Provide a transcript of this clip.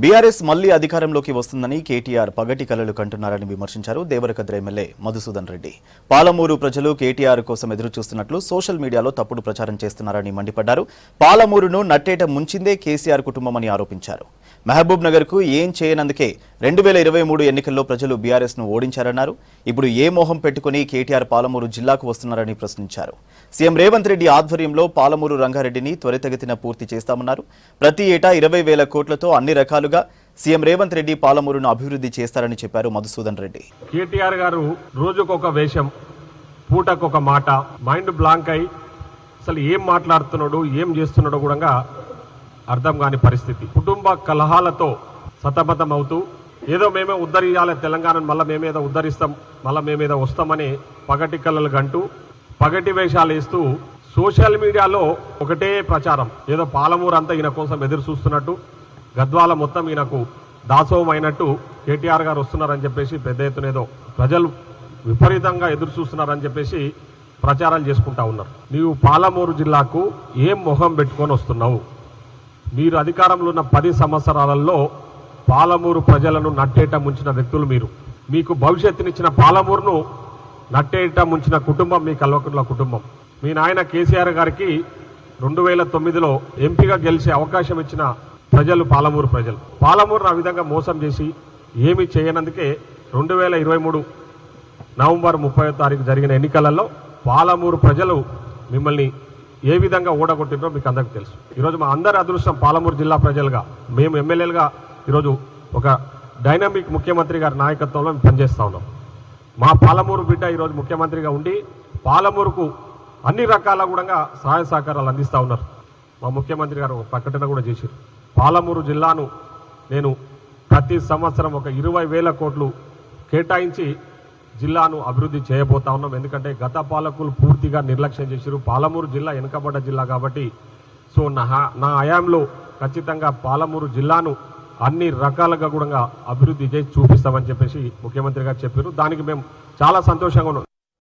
BRS మళ్లీ అధికారంలోకి వస్తుందని కేటీఆర్ పగటి కలలు కంటున్నారని విమర్శించారు దేవరకద్ర ఎమ్మెల్యే మధుసూదన్ రెడ్డి. పాలమూరు ప్రజలు కేటీఆర్ కోసం ఎదురు చూస్తున్నట్లు సోషల్ మీడియాలో తప్పుడు ప్రచారం చేస్తున్నారని మండిపడ్డారు. పాలమూరును నట్టేట ముంచిందే కేసీఆర్ కుటుంబమని ఆరోపించారు. మహబూబ్ నగర్ కు ఏం చేయనందుకే 2023 ఎన్నికల్లో ప్రజలు బీఆర్ఎస్ ను ఓడించారన్నారు. ఇప్పుడు ఏ మోహం పెట్టుకుని కేటీఆర్ పాలమూరు జిల్లాకు వస్తున్నారని ప్రశ్నించారు. సీఎం రేవంత్ రెడ్డి ఆధ్వర్యంలో పాలమూరు రంగారెడ్డిని త్వరితగతిన పూర్తి చేస్తామన్నారు. ప్రతి ఏటా 20,000 కోట్లతో అన్ని రకాలుగా సీఎం రేవంత్ రెడ్డి పాలమూరును అభివృద్ధి చేస్తారని చెప్పారు మధుసూదన్ రెడ్డి. కేటీఆర్ గారు రోజుకొక వేషం, పూటకొక మాట, మైండ్ బ్లాంక్ అయి అసలు ఏం మాట్లాడుతున్నాడు, ఏం చేస్తున్నాడో కూడా అర్థం కాని పరిస్థితి. కుటుంబ కలహాలతో సతమతం అవుతూ ఏదో మేమే ఉద్ధరించాలి తెలంగాణను, మళ్ళీ మేమేదో ఉద్ధరిస్తాం, మళ్ళీ మేమేదో వస్తామని పగటి కళ్ళలు గంటూ పగటి వేషాలు వేస్తూ సోషల్ మీడియాలో ఒకటే ప్రచారం. ఏదో పాలమూరు అంతా ఈయన కోసం ఎదురు చూస్తున్నట్టు, గద్వాల మొత్తం ఈయనకు దాసోహం అయినట్టు కేటీఆర్ గారు వస్తున్నారని చెప్పేసి పెద్ద ఎత్తున ఏదో ప్రజలు విపరీతంగా ఎదురు చూస్తున్నారని చెప్పేసి ప్రచారాలు చేసుకుంటా ఉన్నారు. నీవు పాలమూరు జిల్లాకు ఏం మొహం పెట్టుకొని వస్తున్నావు? మీరు అధికారంలో ఉన్న 10 సంవత్సరాలలో పాలమూరు ప్రజలను నట్టేట ముంచిన వ్యక్తులు మీరు. మీకు భవిష్యత్తునిచ్చిన పాలమూరును నట్టేట ముంచిన కుటుంబం మీ కల్వకుంట్ల కుటుంబం. మీ నాయన కేసీఆర్ గారికి 2009లో ఎంపీగా గెలిచే అవకాశం ఇచ్చిన ప్రజలు పాలమూరు ప్రజలు. పాలమూరును ఆ విధంగా మోసం చేసి ఏమీ చేయనందుకే 2023 నవంబర్ 30వ తారీఖు జరిగిన ఎన్నికలలో పాలమూరు ప్రజలు మిమ్మల్ని ఏ విధంగా ఓడగొట్టినో మీకు అందరికీ తెలుసు. ఈరోజు మా అందరి అదృష్టం పాలమూరు జిల్లా ప్రజలుగా, మేము ఎమ్మెల్యేలుగా ఈరోజు ఒక డైనమిక్ ముఖ్యమంత్రి గారి నాయకత్వంలో మేము పనిచేస్తూ ఉన్నాం. మా పాలమూరు బిడ్డ ఈరోజు ముఖ్యమంత్రిగా ఉండి పాలమూరుకు అన్ని రకాల కూడా సహాయ సహకారాలు అందిస్తూ ఉన్నారు. మా ముఖ్యమంత్రి గారు ప్రకటన కూడా చేశారు. పాలమూరు జిల్లాను నేను ప్రతి సంవత్సరం ఒక 20,000 కోట్లు కేటాయించి జిల్లాను అభివృద్ధి చేయబోతా ఉన్నాం. ఎందుకంటే గత పాలకులు పూర్తిగా నిర్లక్ష్యం చేశారు. పాలమూరు జిల్లా వెనుకబడ్డ జిల్లా కాబట్టి సో నా హయాంలో ఖచ్చితంగా పాలమూరు జిల్లాను అన్ని రకాలుగా కూడా అభివృద్ధి చేసి చూపిస్తామని చెప్పేసి ముఖ్యమంత్రి గారు చెప్పారు. దానికి మేము చాలా సంతోషంగా ఉన్నాం.